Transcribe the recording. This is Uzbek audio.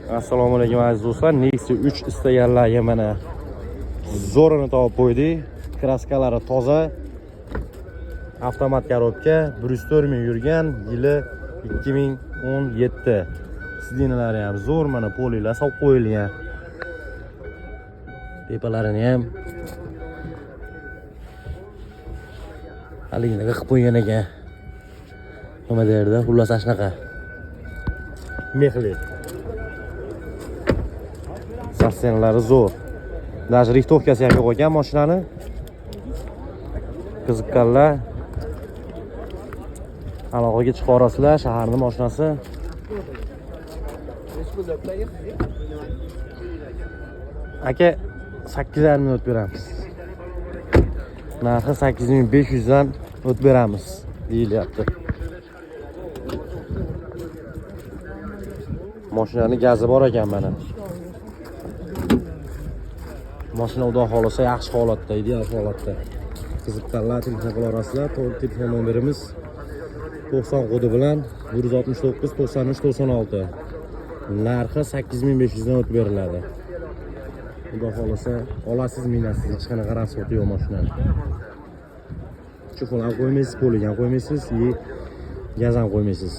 Assalomu alaykum aziz do'stlar. Nexia 3 istaganlarga mana zo'rini topib qo'ydik. Kraskalari toza. Avtomat korobka, 104 ming yurgan, yili 2017. Sidinalari ham zo'r, mana polilar solib qo'yilgan. Tepalarini ham haligini qilib qo'ygan ekan. Nima derdi? Xullas ashnaqa. Mexli. Sassenlari zo'r. Даже riftovkasi ham yo'q ekan mashinani. Qiziqqanlar aloqaga chiqarasizlar, shaharning mashinasi. Aka 8,5 minut beramiz. Narxi 8500 dan o't beramiz deyilyapti. Mashinaning gazi bor ekan mana. Mashina xudo xolasa yaxshi holatda, ideal holatda. Qiziqqanlar telefon qila olasizlar. Telefon nomerimiz 90 kodi bilan 169 93 96. Narxi 8500 dan o't beriladi. Xudo xolasa olasiz, minasiz, hech qanaqa rasxoti yo'q mashinani. Chufon ham qo'ymaysiz, poligan qo'ymaysiz, gaz ham qo'ymaysiz.